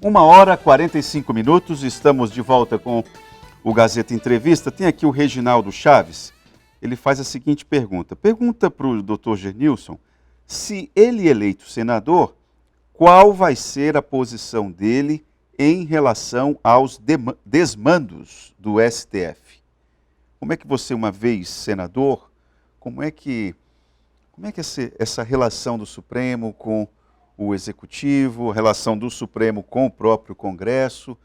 1h45, estamos de volta com o Gazeta Entrevista. Tem aqui o Reginaldo Chaves, ele faz a seguinte pergunta. Pergunta para o Dr. Genilson se ele eleito senador, qual vai ser a posição dele em relação aos desmandos do STF. Como é que você, uma vez senador, como é que essa relação do Supremo com o Executivo, a relação do Supremo com o próprio Congresso,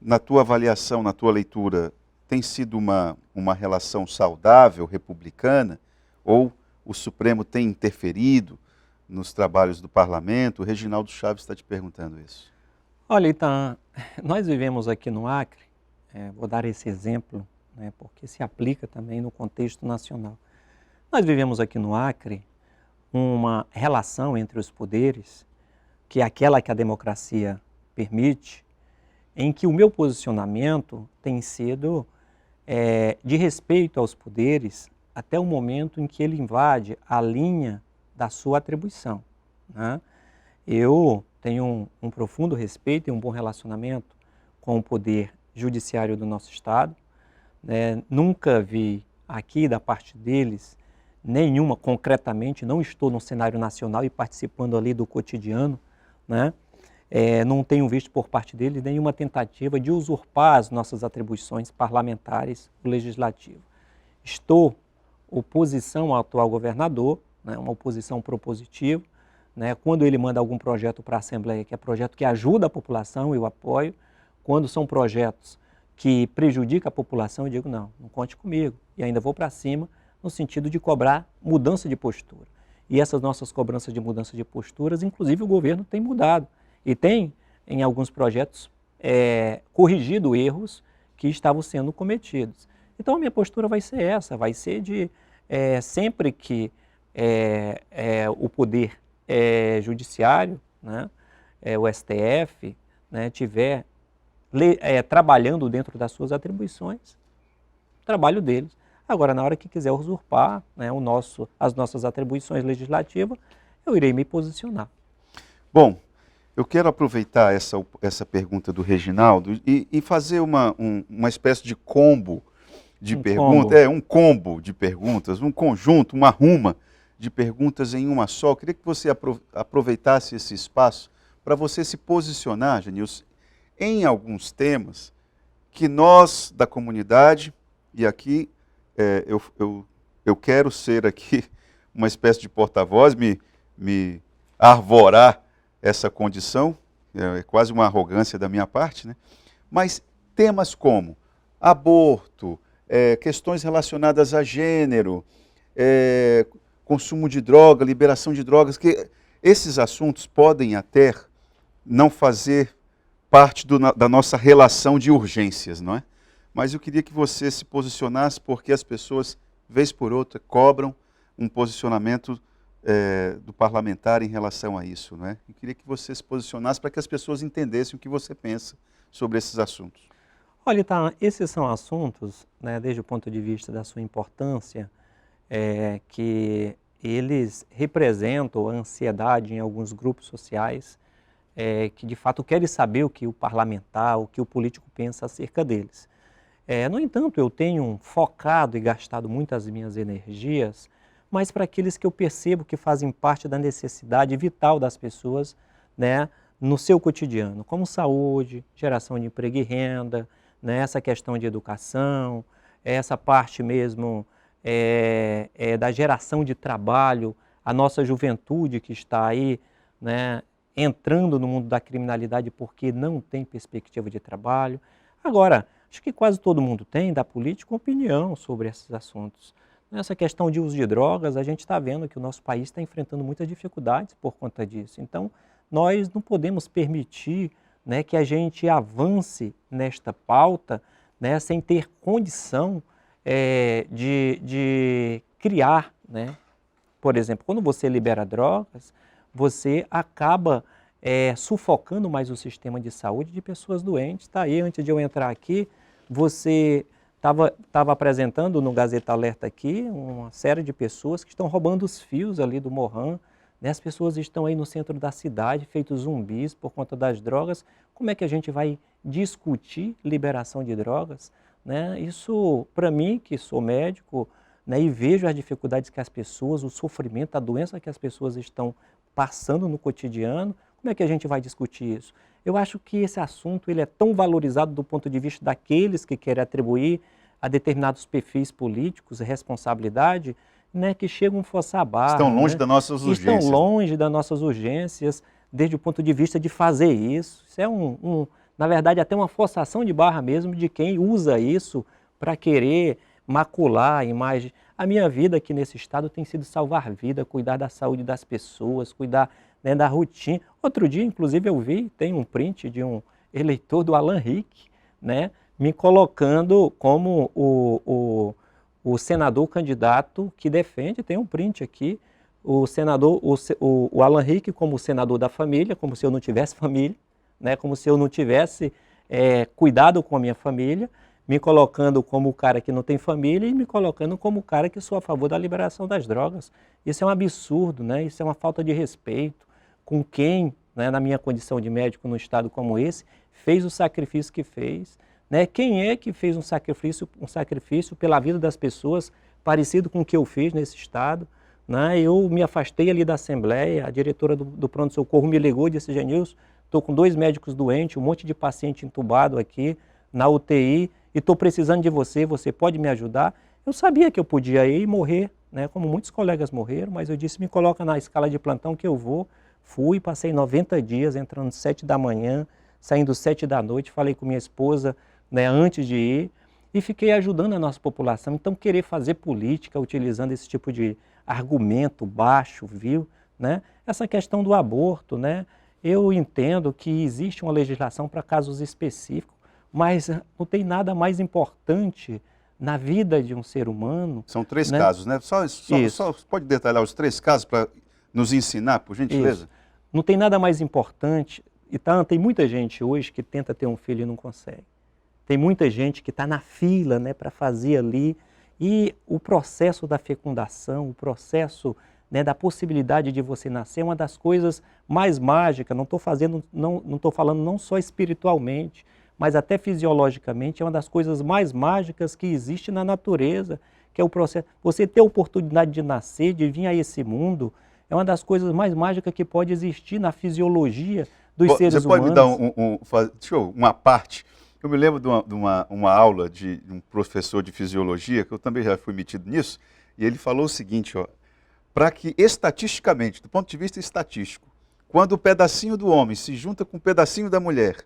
na tua avaliação, na tua leitura, tem sido uma relação saudável, republicana, ou o Supremo tem interferido nos trabalhos do Parlamento? O Reginaldo Chaves está te perguntando isso. Olha, então, nós vivemos aqui no Acre, vou dar esse exemplo, porque se aplica também no contexto nacional. Nós vivemos aqui no Acre uma relação entre os poderes, que é aquela que a democracia permite, em que o meu posicionamento tem sido de respeito aos poderes até o momento em que ele invade a linha da sua atribuição, né? Eu tenho um profundo respeito e um bom relacionamento com o poder judiciário do nosso Estado, nunca vi aqui da parte deles nenhuma, concretamente, não estou no cenário nacional e participando ali do cotidiano, né? Não tenho visto por parte deles nenhuma tentativa de usurpar as nossas atribuições parlamentares do Legislativo. Estou oposição ao atual governador, uma oposição propositiva, quando ele manda algum projeto para a Assembleia, que é projeto que ajuda a população, eu apoio. Quando são projetos que prejudicam a população, eu digo não conte comigo, e ainda vou para cima, no sentido de cobrar mudança de postura. E essas nossas cobranças de mudança de posturas, inclusive o governo tem mudado, e tem, em alguns projetos, corrigido erros que estavam sendo cometidos. Então a minha postura vai ser essa, vai ser de, sempre que o poder judiciário, o STF, tiver trabalhando dentro das suas atribuições, trabalho deles. Agora, na hora que quiser usurpar as nossas atribuições legislativas, eu irei me posicionar. Bom, eu quero aproveitar essa pergunta do Reginaldo e fazer uma espécie de combo de perguntas, um combo de perguntas, um conjunto, uma ruma de perguntas em uma só. Eu queria que você aproveitasse esse espaço para você se posicionar, Genilson, em alguns temas que nós da comunidade, e aqui eu quero ser aqui uma espécie de porta-voz, me arvorar essa condição, é quase uma arrogância da minha parte, né? Mas temas como aborto, questões relacionadas a gênero, consumo de droga, liberação de drogas, que esses assuntos podem até não fazer parte da nossa relação de urgências, não é? Mas eu queria que você se posicionasse, porque as pessoas, vez por outra, cobram um posicionamento do parlamentar em relação a isso, não é? Eu queria que você se posicionasse para que as pessoas entendessem o que você pensa sobre esses assuntos. Olha, então, esses são assuntos, desde o ponto de vista da sua importância, que eles representam a ansiedade em alguns grupos sociais, que de fato querem saber o que o parlamentar, o que o político pensa acerca deles. No entanto, eu tenho focado e gastado muitas minhas energias, mas para aqueles que eu percebo que fazem parte da necessidade vital das pessoas, no seu cotidiano, como saúde, geração de emprego e renda, essa questão de educação, essa parte mesmo da geração de trabalho, a nossa juventude que está aí, entrando no mundo da criminalidade porque não tem perspectiva de trabalho. Agora, acho que quase todo mundo tem, da política, opinião sobre esses assuntos. Nessa questão de uso de drogas, a gente está vendo que o nosso país está enfrentando muitas dificuldades por conta disso. Então, nós não podemos permitir que a gente avance nesta pauta sem ter condição de criar. Por exemplo, quando você libera drogas, você acaba sufocando mais o sistema de saúde de pessoas doentes. Tá aí, antes de eu entrar aqui, você estava apresentando no Gazeta Alerta aqui uma série de pessoas que estão roubando os fios ali do Morran, né? As pessoas estão aí no centro da cidade, feitos zumbis por conta das drogas. Como é que a gente vai discutir liberação de drogas, né? Isso, para mim, que sou médico, né, e vejo as dificuldades que as pessoas, o sofrimento, a doença que as pessoas estão passando no cotidiano, como é que a gente vai discutir isso? Eu acho que esse assunto ele é tão valorizado do ponto de vista daqueles que querem atribuir a determinados perfis políticos responsabilidade, né, que chegam a forçar a barra. Estão longe né? das nossas urgências. Estão longe das nossas urgências, desde o ponto de vista de fazer isso. Isso é na verdade, até uma forçação de barra mesmo de quem usa isso para querer macular a imagem. A minha vida aqui nesse estado tem sido salvar vida, cuidar da saúde das pessoas, cuidar, né, da rotina. Outro dia, inclusive, eu vi, tem um print de um eleitor do Alan Rick, né, me colocando como o senador candidato que defende, tem um print aqui, o senador, o Alan Rick como senador da família, como se eu não tivesse família, né, como se eu não tivesse cuidado com a minha família, me colocando como o cara que não tem família e me colocando como o cara que sou a favor da liberação das drogas. Isso é um absurdo, né? Isso é uma falta de respeito com quem, né, na minha condição de médico num estado como esse, fez o sacrifício que fez. Né? Quem é que fez um sacrifício pela vida das pessoas parecido com o que eu fiz nesse estado? Né? Eu me afastei ali da Assembleia, a diretora do pronto-socorro me ligou e disse: Genilson, estou com 2 médicos doentes, um monte de paciente entubado aqui na UTI e estou precisando de você, você pode me ajudar? Eu sabia que eu podia ir e morrer, né? Como muitos colegas morreram, mas eu disse: me coloca na escala de plantão que eu vou. Fui, passei 90 dias, entrando 7 da manhã, saindo 7 da noite, falei com minha esposa, né, antes de ir, e fiquei ajudando a nossa população. Então, querer fazer política utilizando esse tipo de argumento baixo, vil, né? Essa questão do aborto, né? Eu entendo que existe uma legislação para casos específicos, mas não tem nada mais importante na vida de um ser humano. São 3 né? casos, né? Só pode detalhar os 3 casos para nos ensinar, por gentileza? Isso. Não tem nada mais importante. E tem muita gente hoje que tenta ter um filho e não consegue. Tem muita gente que está na fila, né, para fazer ali. E o processo da fecundação, o processo, né, da possibilidade de você nascer é uma das coisas mais mágicas. Não estou falando não só espiritualmente, mas até fisiologicamente, é uma das coisas mais mágicas que existe na natureza, que é o processo. Você ter a oportunidade de nascer, de vir a esse mundo, é uma das coisas mais mágicas que pode existir na fisiologia dos seres humanos. Você pode me dar uma parte? Eu me lembro de uma aula de um professor de fisiologia, que eu também já fui metido nisso, e ele falou o seguinte, para que estatisticamente, do ponto de vista estatístico, quando o pedacinho do homem se junta com o pedacinho da mulher,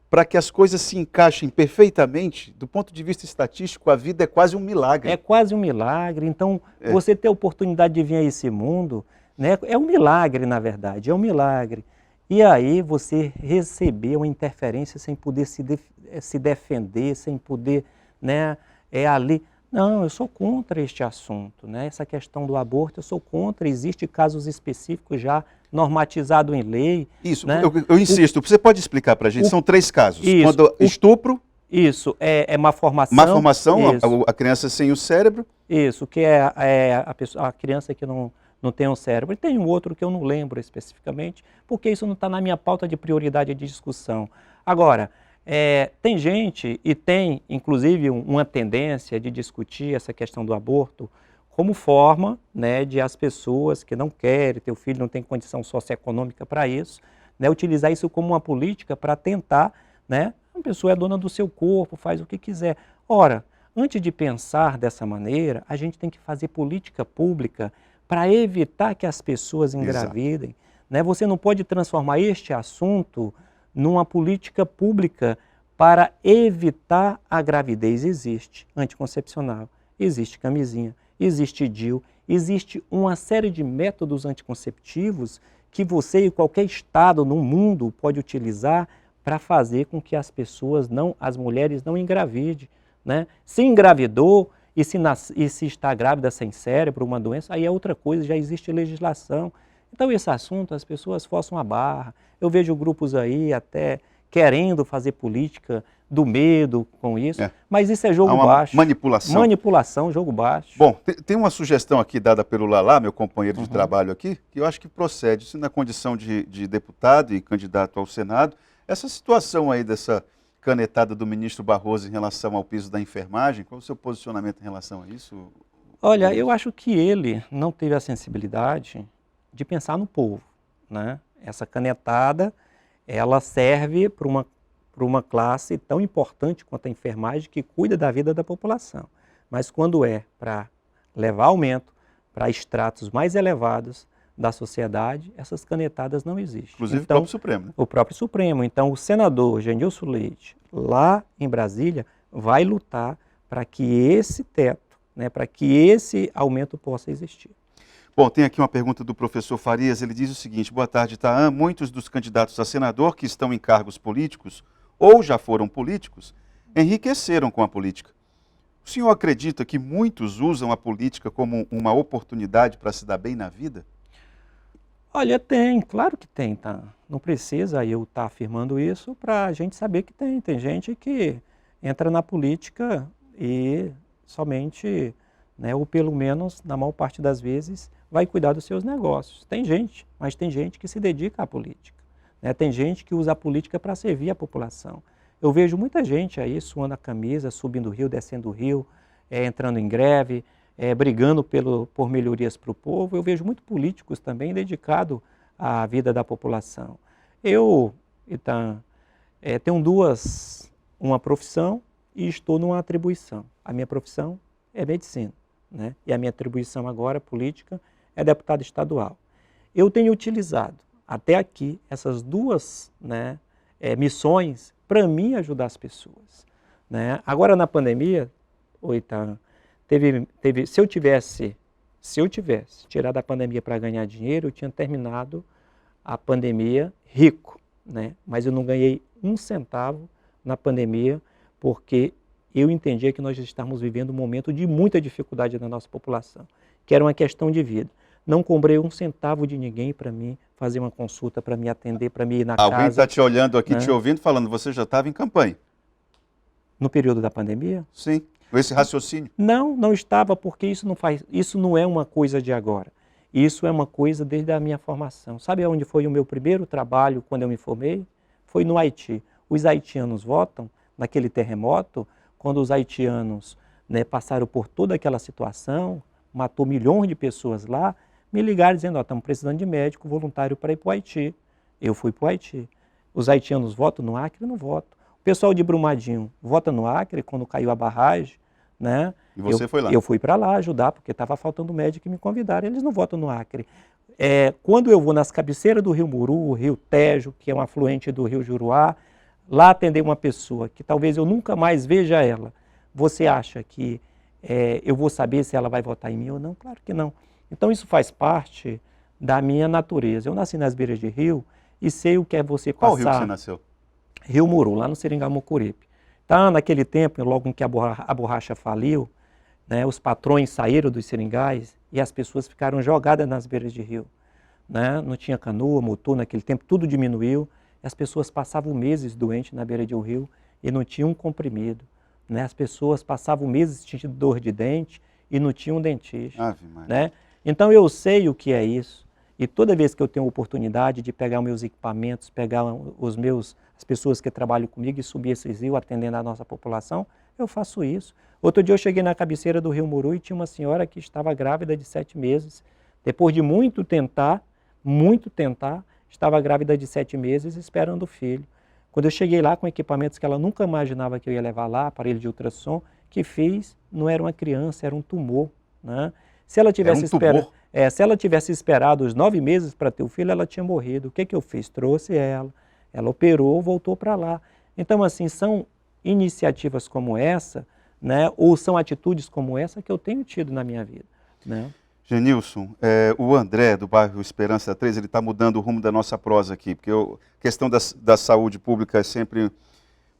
para que as coisas se encaixem perfeitamente, do ponto de vista estatístico, a vida é quase um milagre. É quase um milagre. Então, você ter a oportunidade de vir a esse mundo, né, é um milagre, na verdade, é um milagre. E aí você receber uma interferência sem poder se defender, sem poder, né, ali... Não, eu sou contra este assunto, né? Essa questão do aborto, eu sou contra. Existem casos específicos já normatizados em lei. Isso, né? eu insisto, você pode explicar para a gente? São 3 casos. Isso, quando estupro... Isso, é má formação. Má formação, a criança sem o cérebro. Isso, que é a criança que não tem um cérebro. E tem um outro que eu não lembro especificamente, porque isso não está na minha pauta de prioridade de discussão. Agora, tem gente, e tem inclusive uma tendência de discutir essa questão do aborto como forma, né, de as pessoas que não querem ter o filho, não tem condição socioeconômica para isso, né, utilizar isso como uma política para tentar, né, a pessoa é dona do seu corpo, faz o que quiser. Ora, antes de pensar dessa maneira, a gente tem que fazer política pública para evitar que as pessoas engravidem. Né? Você não pode transformar este assunto numa política pública para evitar a gravidez. Existe anticoncepcional, existe camisinha, existe DIU, existe uma série de métodos anticonceptivos que você e qualquer estado no mundo pode utilizar para fazer com que as mulheres não engravidem. Né? Se engravidou e se está grávida sem cérebro, uma doença, aí é outra coisa, já existe legislação. Então esse assunto as pessoas forçam a barra. Eu vejo grupos aí até querendo fazer política do medo com isso, mas isso é jogo há uma baixo. Manipulação. Manipulação, jogo baixo. Bom, tem uma sugestão aqui dada pelo Lalá, meu companheiro de trabalho aqui, que eu acho que procede, se na condição de deputado e candidato ao Senado, essa situação aí dessa canetada do ministro Barroso em relação ao piso da enfermagem, qual é o seu posicionamento em relação a isso? Olha, eu acho que ele não teve a sensibilidade de pensar no povo, né? Essa canetada, ela serve para uma classe tão importante quanto a enfermagem que cuida da vida da população. Mas quando é para levar aumento para estratos mais elevados da sociedade, essas canetadas não existem. Inclusive então, o próprio Supremo. Né? O próprio Supremo. Então, o senador Genilson Leite, lá em Brasília, vai lutar para que esse teto, né, para que esse aumento possa existir. Bom, tem aqui uma pergunta do professor Farias, ele diz o seguinte: boa tarde, Itaã. Muitos dos candidatos a senador que estão em cargos políticos ou já foram políticos, enriqueceram com a política. O senhor acredita que muitos usam a política como uma oportunidade para se dar bem na vida? Olha, tem, claro que tem, tá? Não precisa eu estar afirmando isso para a gente saber que tem. Tem gente que entra na política e somente, né, ou pelo menos, na maior parte das vezes, vai cuidar dos seus negócios. Tem gente, mas tem gente que se dedica à política. Né? Tem gente que usa a política para servir a população. Eu vejo muita gente aí suando a camisa, subindo o rio, descendo o rio, entrando em greve, brigando por melhorias para o povo. Eu vejo muitos políticos também dedicados à vida da população. Eu, Itaã, tenho uma profissão e estou numa atribuição. A minha profissão é medicina, né? E a minha atribuição agora, política, é deputado estadual. Eu tenho utilizado até aqui essas duas, né, missões para mim ajudar as pessoas. Né? Agora na pandemia, Itaã, se eu tivesse tirado a pandemia para ganhar dinheiro, eu tinha terminado a pandemia rico, né? Mas eu não ganhei um centavo na pandemia porque eu entendia que nós estamos vivendo um momento de muita dificuldade na nossa população, que era uma questão de vida. Não cobrei um centavo de ninguém para mim fazer uma consulta, para me atender, para me ir na casa. Alguém está te olhando aqui, né? Te ouvindo, falando, você já estava em campanha. No período da pandemia? Sim, com esse raciocínio. Não estava, porque isso não é uma coisa de agora. Isso é uma coisa desde a minha formação. Sabe onde foi o meu primeiro trabalho quando eu me formei? Foi no Haiti. Os haitianos votam naquele terremoto, quando os haitianos, né, passaram por toda aquela situação, matou milhões de pessoas lá, me ligaram dizendo, estamos precisando de médico voluntário para ir para o Haiti. Eu fui para o Haiti. Os haitianos votam no Acre? Não votam. O pessoal de Brumadinho vota no Acre quando caiu a barragem, né? E você foi lá? Eu fui para lá ajudar, porque estava faltando médico e me convidaram. Eles não votam no Acre. Quando eu vou nas cabeceiras do Rio Muru, o Rio Tejo, que é um afluente do Rio Juruá, lá atender uma pessoa que talvez eu nunca mais veja ela, você acha que eu vou saber se ela vai votar em mim ou não? Claro que não. Então isso faz parte da minha natureza. Eu nasci nas beiras de rio e sei o que é você passar... Qual rio você nasceu? Rio Muru, lá no Seringal Mucuripe. Tá, naquele tempo, logo em que a borracha faliu, né, os patrões saíram dos seringais e as pessoas ficaram jogadas nas beiras de rio. Né? Não tinha canoa, motor naquele tempo, tudo diminuiu. E as pessoas passavam meses doentes na beira de um rio e não tinham um comprimido. Né? As pessoas passavam meses sentindo dor de dente e não tinham um dentista. Né? Então eu sei o que é isso. E toda vez que eu tenho a oportunidade de pegar os meus equipamentos, pegar as pessoas que trabalham comigo e subir esses rios atendendo a nossa população, eu faço isso. Outro dia eu cheguei na cabeceira do Rio Muru e tinha uma senhora que estava grávida de 7 meses. Depois de muito tentar, estava grávida de 7 meses esperando o filho. Quando eu cheguei lá com equipamentos que ela nunca imaginava que eu ia levar lá, aparelho de ultrassom, que fiz, não era uma criança, era um tumor. Né? Se ela tivesse esperado os 9 meses para ter o filho, ela tinha morrido. O que eu fiz? Trouxe ela operou, voltou para lá. Então, assim, são iniciativas como essa, né, ou são atitudes como essa que eu tenho tido na minha vida. Né? Genilson, o André, do bairro Esperança 3, ele está mudando o rumo da nossa prosa aqui, porque a questão da saúde pública é sempre...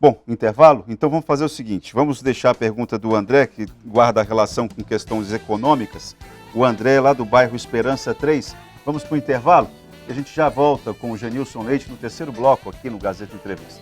Bom, intervalo? Então vamos fazer o seguinte, vamos deixar a pergunta do André, que guarda a relação com questões econômicas. O André, lá do bairro Esperança 3. Vamos para o intervalo e a gente já volta com o Genilson Leite no terceiro bloco aqui no Gazeta Entrevista.